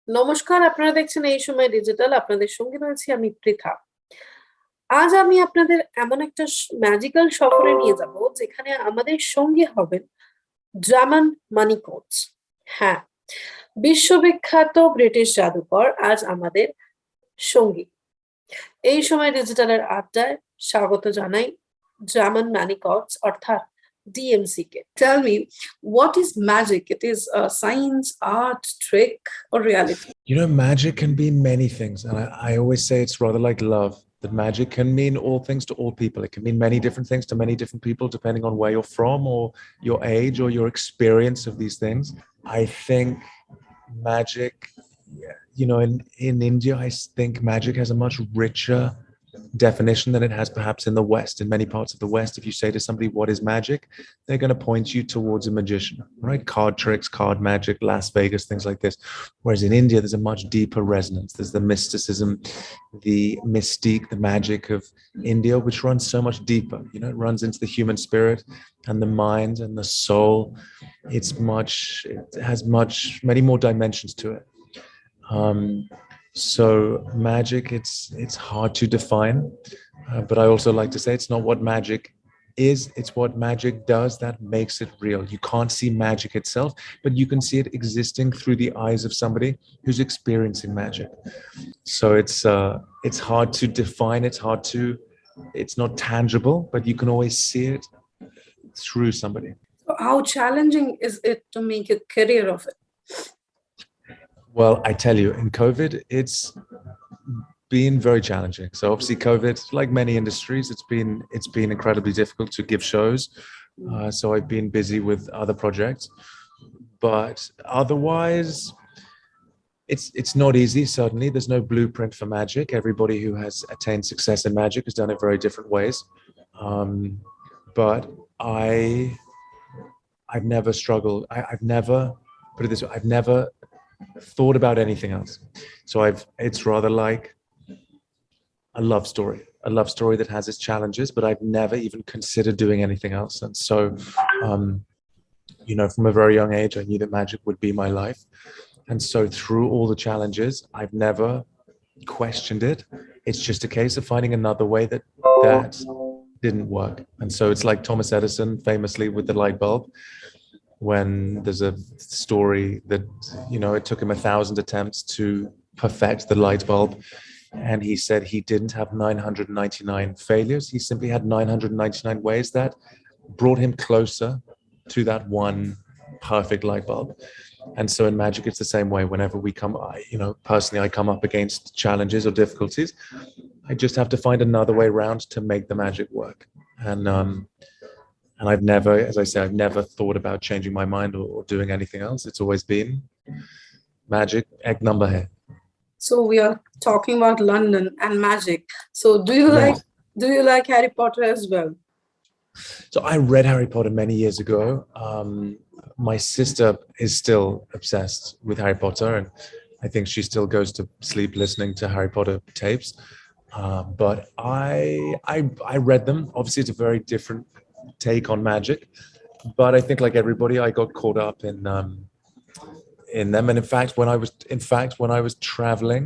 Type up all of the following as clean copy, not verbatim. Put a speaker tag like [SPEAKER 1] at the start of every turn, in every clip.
[SPEAKER 1] নমস্কার, আপনারা দেখছেন এই সময় ডিজিটাল। আপনাদের সঙ্গে রয়েছি আমি পৃথা। আজ আমি আপনাদের এমন একটা ম্যাজিক্যাল সফরে নিয়ে যাব যেখানে আমাদের সঙ্গে হবেন ড্রামন্ড মানি-কোটস। হ্যাঁ, বিশ্ববিখ্যাত ব্রিটিশ জাদুকর আজ আমাদের সঙ্গী। এই সময় ডিজিটালের আড্ডায় স্বাগত জানাই ড্রামন্ড মানি-কোটস অর্থাৎ DMC K. Tell me, what is magic? It is a science, art, trick, or reality?
[SPEAKER 2] Magic can be many things. And I always say it's rather like love, that magic can mean all things to all people. It can mean many different things to many different people, depending on where you're from or your age or your experience of these things. I think magic, in India, I think magic has a much richer definition than it has perhaps in the West. In many parts of the West, if you say to somebody, what is magic? They're going to point you towards a magician, right? Card tricks, card magic, Las Vegas, things like this. Whereas in India, there's a much deeper resonance. There's the mysticism, the mystique, the magic of India, which runs so much deeper. It runs into the human spirit and the mind and the soul. It has many more dimensions to it. So magic, it's hard to define, but I also like to say it's not what magic is, it's what magic does that makes it real. You can't see magic itself, but you can see it existing through the eyes of somebody who's experiencing magic. So it's hard to define, it's not tangible, but you can always see it through somebody.
[SPEAKER 1] So how challenging is it to make a career of it?
[SPEAKER 2] Well, I tell you, in COVID, it's been very challenging. So obviously COVID, like many industries, it's been incredibly difficult to give shows. So I've been busy with other projects, but otherwise it's not easy. Certainly there's no blueprint for magic. Everybody who has attained success in magic has done it very different ways. But I've never struggled. I've never, put it this way, I've never thought about anything else. So it's rather like a love story that has its challenges, but I've never even considered doing anything else. And so, from a very young age, I knew that magic would be my life. And so through all the challenges, I've never questioned it. It's just a case of finding another way that didn't work. And so it's like Thomas Edison famously with the light bulb, when there's a story that, it took him 1,000 attempts to perfect the light bulb. And he said he didn't have 999 failures. He simply had 999 ways that brought him closer to that one perfect light bulb. And so in magic, it's the same way. Whenever we personally, I come up against challenges or difficulties, I just have to find another way around to make the magic work. And I've never, as I say, I've never thought about changing my mind or doing anything else. It's always been magic, ek number hai.
[SPEAKER 1] So we are talking about London and magic. So do you like Harry Potter as well?
[SPEAKER 2] So I read Harry Potter many years ago. My sister is still obsessed with Harry Potter, and I think she still goes to sleep listening to Harry Potter tapes. But I read them. Obviously, it's a very different take on magic, but I think like everybody, I got caught up in them. And when I was traveling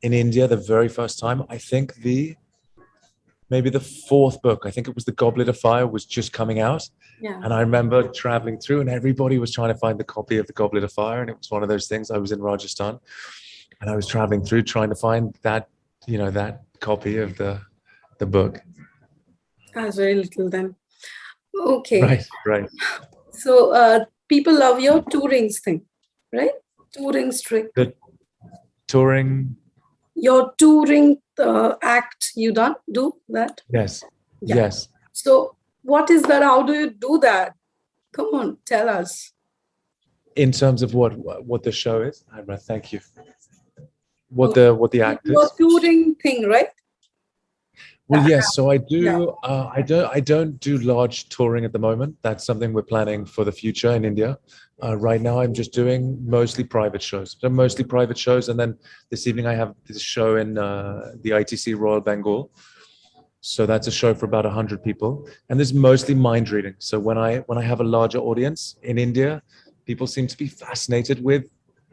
[SPEAKER 2] in India the very first time, I think maybe the fourth book, I think it was The Goblet of Fire, was just coming out.
[SPEAKER 1] Yeah.
[SPEAKER 2] And I remember traveling through and everybody was trying to find the copy of The Goblet of Fire, and it was one of those things. I was in Rajasthan and I was traveling through trying to find that copy of the book.
[SPEAKER 1] I was very little then. Okay.
[SPEAKER 2] Right.
[SPEAKER 1] So people love your two rings thing, right? Two rings trick.
[SPEAKER 2] The touring.
[SPEAKER 1] Your two ring act, you do that?
[SPEAKER 2] Yes.
[SPEAKER 1] Yeah.
[SPEAKER 2] Yes.
[SPEAKER 1] So what is that? How do you do that? Come on, tell us.
[SPEAKER 2] In terms of what the show is, thank you. What the act is.
[SPEAKER 1] Your two ring thing, right?
[SPEAKER 2] Well, yes. So I do. Yeah. I don't do large touring at the moment. That's something we're planning for the future in India. Right now, I'm just doing mostly private shows. So mostly private shows, and then this evening I have this show in the ITC Royal Bengal. So that's a show for about 100 people, and this is mostly mind reading. So when I have a larger audience in India, people seem to be fascinated with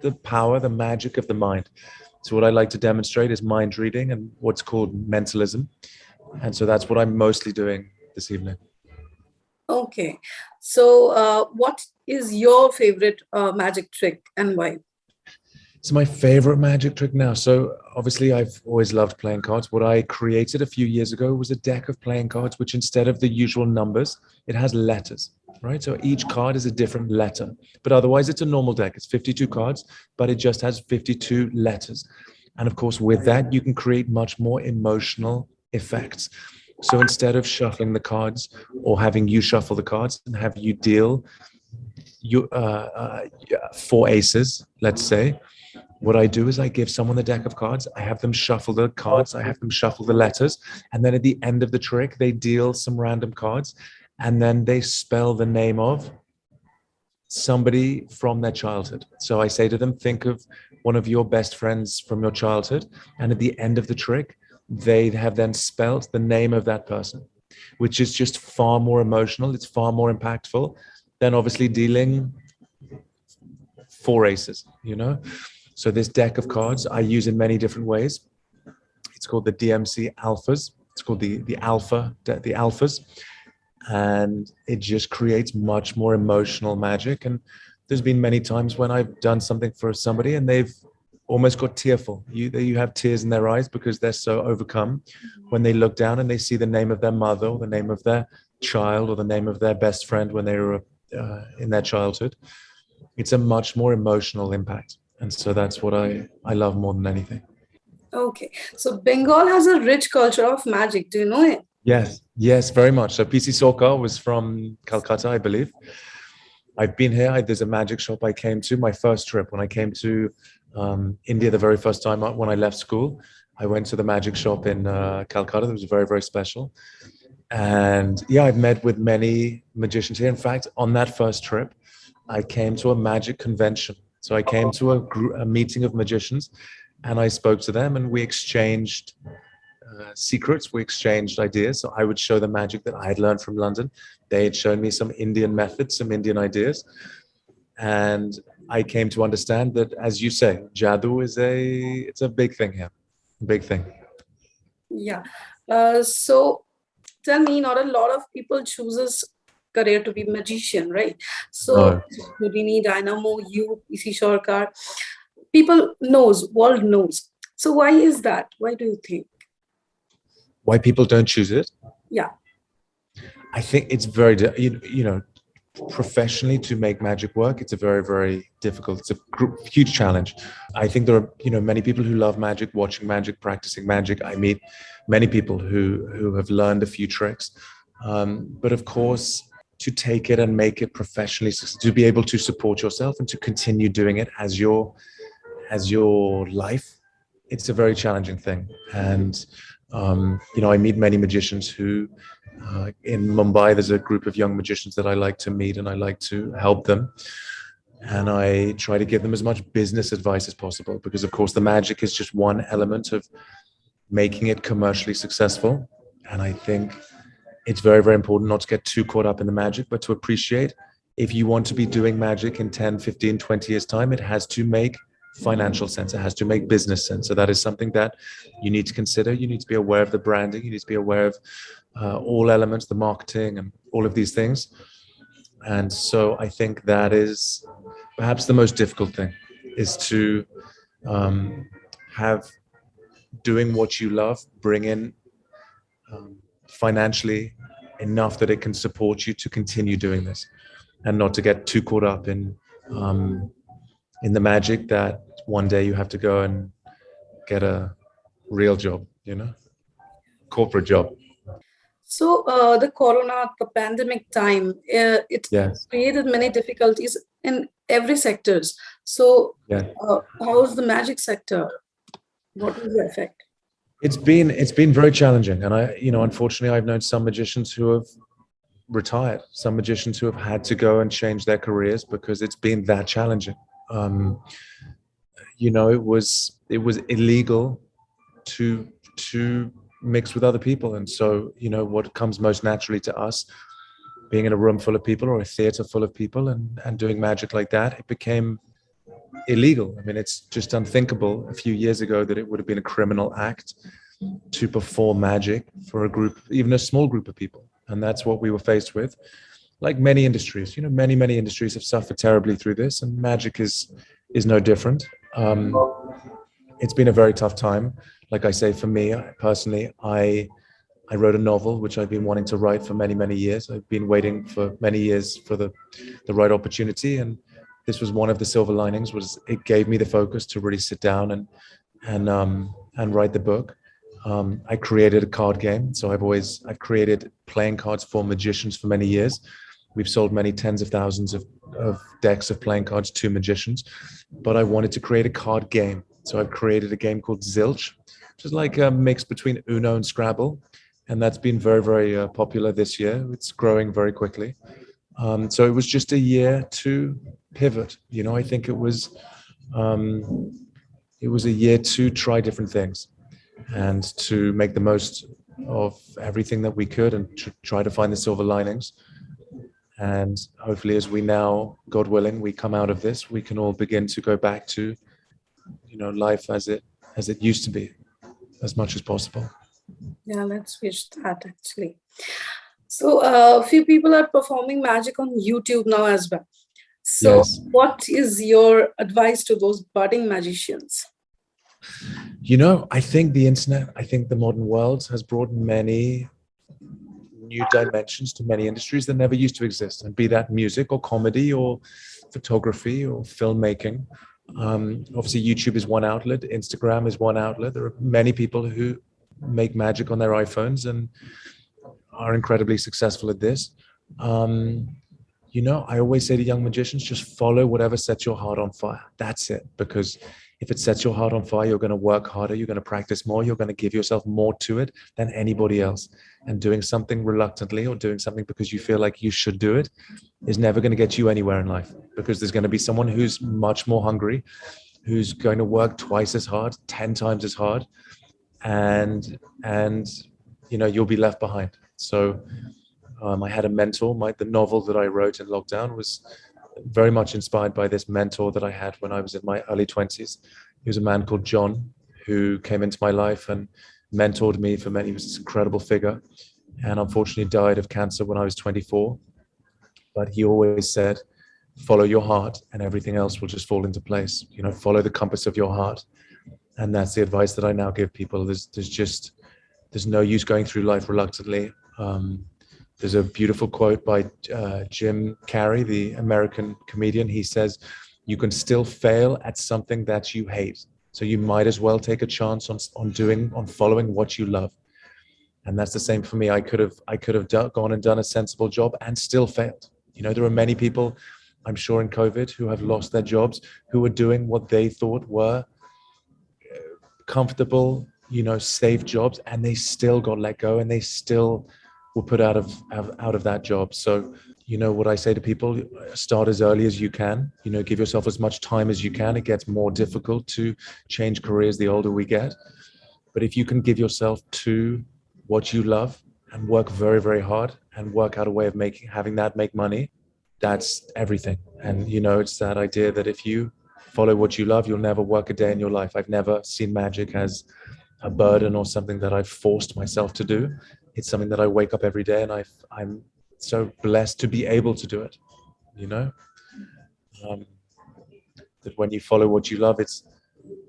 [SPEAKER 2] the power, the magic of the mind. So what I like to demonstrate is mind reading and what's called mentalism. And so that's what I'm mostly doing this evening.
[SPEAKER 1] Okay. So, what is your favorite magic trick and why?
[SPEAKER 2] It's my favorite magic trick now. So obviously I've always loved playing cards. What I created a few years ago was a deck of playing cards, which instead of the usual numbers, it has letters, right? So each card is a different letter, but otherwise it's a normal deck. It's 52 cards, but it just has 52 letters. And of course, with that, you can create much more emotional effects. So instead of shuffling the cards or having you shuffle the cards and have you deal four aces, let's say, what I do is I give someone the deck of cards, I have them shuffle the cards, I have them shuffle the letters, and then at the end of the trick, they deal some random cards, and then they spell the name of somebody from their childhood. So I say to them, think of one of your best friends from your childhood, and at the end of the trick, they have then spelled the name of that person, which is just far more emotional, it's far more impactful than obviously dealing four aces, you know? So this deck of cards I use in many different ways. It's called the DMC alphas. It's called the alphas, and it just creates much more emotional magic. And there's been many times when I've done something for somebody and they've almost got tearful. You have tears in their eyes because they're so overcome when they look down and they see the name of their mother or the name of their child or the name of their best friend when they were in their childhood. It's a much more emotional impact. And so that's what I love more than anything.
[SPEAKER 1] Okay. So, Bengal has a rich culture of magic. Do you know it?
[SPEAKER 2] Yes, very much. So PC Sorkar was from Calcutta, I believe. I've been here. There's a magic shop I came to, my first trip. When I came to India the very first time when I left school, I went to the magic shop in Calcutta. It was very, very special. And yeah, I've met with many magicians here. In fact, on that first trip, I came to a magic convention. So I came to a meeting of magicians and I spoke to them and we exchanged secrets, we exchanged ideas. So I would show them magic that I had learned from London. They had shown me some Indian methods, some Indian ideas. And I came to understand that, as you say, Jadoo it's a big thing here, big thing.
[SPEAKER 1] Yeah. So tell me, not a lot of people chooses career to be magician, right? So
[SPEAKER 2] No.
[SPEAKER 1] Houdini, Dynamo, you, PC Sarkar, world knows. So why is that? Why do you think?
[SPEAKER 2] Why people don't choose it?
[SPEAKER 1] Yeah.
[SPEAKER 2] I think it's very, professionally to make magic work, it's a very, very difficult, it's a huge challenge. I think there are, many people who love magic, watching magic, practicing magic. I meet many people who have learned a few tricks. But of course, to take it and make it professionally, to be able to support yourself and to continue doing it as your life, it's a very challenging thing. And I meet many magicians who in Mumbai, there's a group of young magicians that I like to meet and I like to help them. And I try to give them as much business advice as possible because, of course, the magic is just one element of making it commercially successful. And I think it's very, very important not to get too caught up in the magic, but to appreciate if you want to be doing magic in 10, 15, 20 years' time, it has to make financial sense. It has to make business sense. So that is something that you need to consider. You need to be aware of the branding. You need to be aware of all elements, the marketing and all of these things. And so I think that is perhaps the most difficult thing, is to have doing what you love, bring in financially enough that it can support you to continue doing this and not to get too caught up in the magic that one day you have to go and get a real job, corporate job.
[SPEAKER 1] So the the pandemic time, it
[SPEAKER 2] Yes.
[SPEAKER 1] created many difficulties in every sectors. So
[SPEAKER 2] Yeah.
[SPEAKER 1] how's the magic sector? What is the effect?
[SPEAKER 2] It's been very challenging. And unfortunately, I've known some magicians who have retired, some magicians who have had to go and change their careers because it's been that challenging. It was illegal to mix with other people. And so, what comes most naturally to us, being in a room full of people or a theater full of people and doing magic like that, it became illegal. I mean, it's just unthinkable a few years ago that it would have been a criminal act to perform magic for a group, even a small group of people. And that's what we were faced with. Like many industries, many industries have suffered terribly through this, and magic is no different. It's been a very tough time. Like I say, for me personally, I wrote a novel which I've been wanting to write for many years. I've been waiting for many years for the right opportunity, and this was one of the silver linings. Was it gave me the focus to really sit down and write the book. I created a card game, so I've created playing cards for magicians for many years. We've sold many tens of thousands of decks of playing cards to magicians, but I wanted to create a card game. So I've created a game called Zilch, which is like a mix between Uno and Scrabble. And that's been very popular this year. It's growing very quickly. So it was just a year to pivot. I think it was a year to try different things and to make the most of everything that we could and try to find the silver linings. And hopefully, as we now, God willing, we come out of this, we can all begin to go back to, life as it used to be, as much as possible.
[SPEAKER 1] Yeah, let's wish that actually. So a few people are performing magic on YouTube now as well. So
[SPEAKER 2] Yes.
[SPEAKER 1] what is your advice to those budding magicians?
[SPEAKER 2] I think the internet, I think the modern world has brought many new dimensions to many industries that never used to exist, and be that music or comedy or photography or filmmaking. Obviously, YouTube is one outlet. Instagram is one outlet. There are many people who make magic on their iPhones and are incredibly successful at this. I always say to young magicians, just follow whatever sets your heart on fire. That's it. Because if it sets your heart on fire, you're going to work harder, you're going to practice more, you're going to give yourself more to it than anybody else. And doing something reluctantly or doing something because you feel like you should do it is never going to get you anywhere in life, because there's going to be someone who's much more hungry, who's going to work twice as hard, 10 times as hard, and you'll be left behind. So I had a mentor. The novel that I wrote in lockdown was very much inspired by this mentor that I had when I was in my early 20s. He was a man called John, who came into my life and mentored me for many. He was this incredible figure, and unfortunately died of cancer when I was 24. But he always said, follow your heart and everything else will just fall into place. Follow the compass of your heart. And that's the advice that I now give people. There's no use going through life reluctantly. There's a beautiful quote by Jim Carrey, the American comedian. He says, you can still fail at something that you hate. So you might as well take a chance on following what you love. And that's the same for me. I could have gone and done a sensible job and still failed. There are many people, I'm sure, in COVID who have lost their jobs, who were doing what they thought were comfortable, safe jobs, and they still got let go, and they still were put out of that job. So, what I say to people, start as early as you can, give yourself as much time as you can. It gets more difficult to change careers the older we get. But if you can give yourself to what you love and work very, very hard and work out a way of having that make money, that's everything. And, it's that idea that if you follow what you love, you'll never work a day in your life. I've never seen magic as a burden or something that I've forced myself to do. It's something that I wake up every day, and I'm so blessed to be able to do it. That when you follow what you love,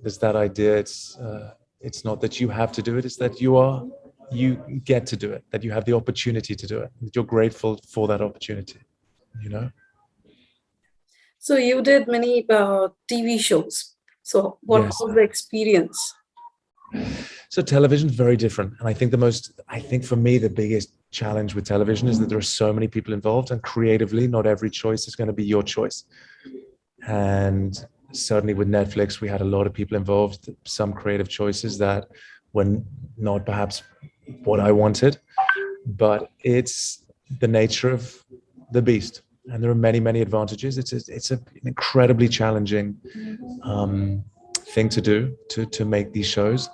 [SPEAKER 2] there's that idea. It's not that you have to do it. It's that you get to do it, that you have the opportunity to do it, that you're grateful for that opportunity.
[SPEAKER 1] So you did many TV shows. So what
[SPEAKER 2] Yes.
[SPEAKER 1] was the experience?
[SPEAKER 2] So television is very different. And I think for me, the biggest challenge with television is that there are so many people involved, and creatively, not every choice is going to be your choice. And certainly with Netflix, we had a lot of people involved, some creative choices that were not perhaps what I wanted, but it's the nature of the beast. And there are many, many advantages. It's an incredibly challenging thing to do, to make these shows.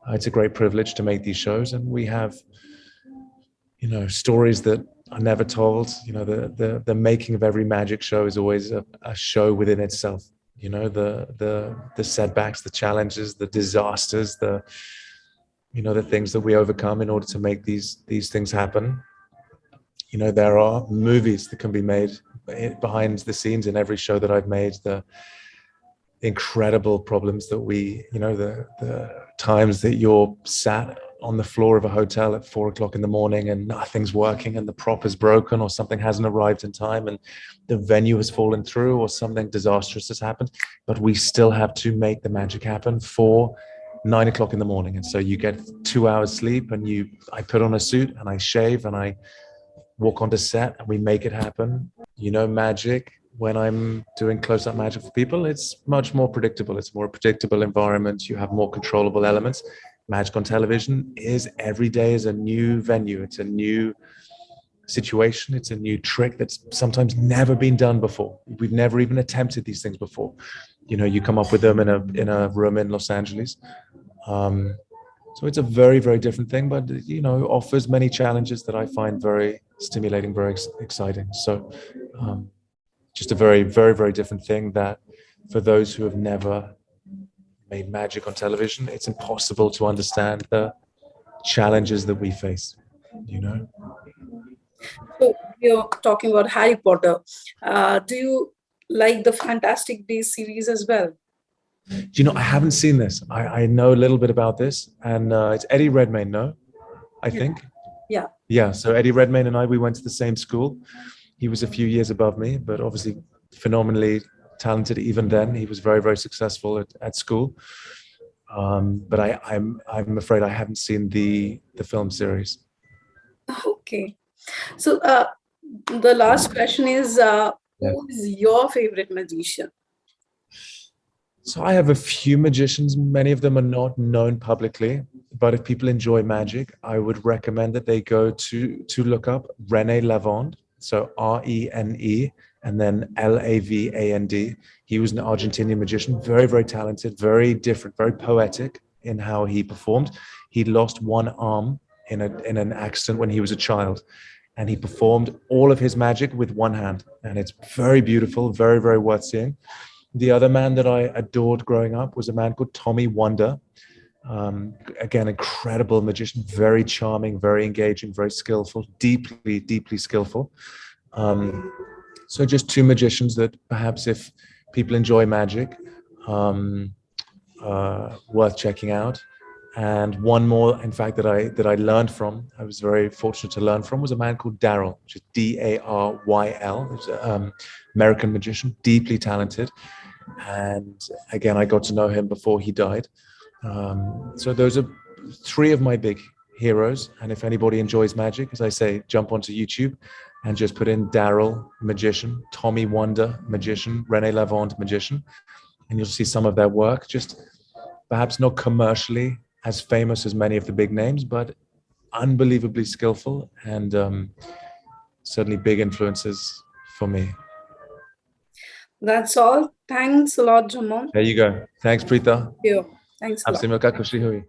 [SPEAKER 2] It's a great privilege to make these shows, and we have, stories that are never told. The making of every magic show is always a show within itself. You know, the setbacks, the challenges, the disasters, the things that we overcome in order to make these things happen. You know, there are movies that can be made behind the scenes in every show that I've made. The incredible problems that the times that you're sat on the floor of a hotel at 4 o'clock in the morning and nothing's working and the prop is broken or something hasn't arrived in time and the venue has fallen through or something disastrous has happened, but we still have to make the magic happen for 9 o'clock in the morning. And so you get 2 hours sleep and I put on a suit and I shave and I walk onto set and we make it happen. You know, magic, when I'm doing close-up magic for people, it's much more predictable. It's a more predictable environment. You have more controllable elements. Magic on television is every day is a new venue. It's a new situation. It's a new trick that's sometimes never been done before. We've never even attempted these things before. You know, you come up with them in a room in Los Angeles. So it's a very, very different thing, but, you know, offers many challenges that I find very stimulating, very exciting. So just a very, very, very different thing that for those who have never made magic on television, it's impossible to understand the challenges that we face, you know?
[SPEAKER 1] So you're talking about Harry Potter. Do you like the Fantastic Beasts series as well?
[SPEAKER 2] Do you know, I haven't seen this. I know a little bit about this, and it's Eddie Redmayne, no? I think.
[SPEAKER 1] Yeah.
[SPEAKER 2] Yeah, so Eddie Redmayne and we went to the same school. He was a few years above me, but obviously phenomenally talented even then. He was very, very successful at school. But I'm afraid I haven't seen the film series.
[SPEAKER 1] Okay. So the last question is, who is your favorite magician?
[SPEAKER 2] So I have a few magicians. Many of them are not known publicly, but if people enjoy magic, I would recommend that they go to look up Rene Lavand. So Rene and then Lavand. He was an Argentinian magician, very, very talented, very different, very poetic in how he performed. He lost one arm in an accident when he was a child, and he performed all of his magic with one hand. And it's very beautiful, very, very worth seeing. The other man that I adored growing up was a man called Tommy Wonder. Again, incredible magician, very charming, very engaging, very skillful, deeply, deeply skillful. So just two magicians that perhaps if people enjoy magic, worth checking out. And one more, in fact, that I learned from, I was very fortunate to learn from, was a man called Daryl, which is Daryl. He's an American magician, deeply talented. And again, I got to know him before he died. So those are three of my big heroes. And if anybody enjoys magic, as I say, jump onto YouTube and just put in Daryl magician, Tommy Wonder magician, Rene Lavand magician, and you'll see some of their work. Just perhaps not commercially as famous as many of the big names, but unbelievably skillful and certainly big influences for me.
[SPEAKER 1] That's all. Thanks a lot, Drummond.
[SPEAKER 2] There you go. Thanks, Preeta.
[SPEAKER 1] Thank you. Thanks a lot.
[SPEAKER 2] आपसे मिलकर खुशी हुई.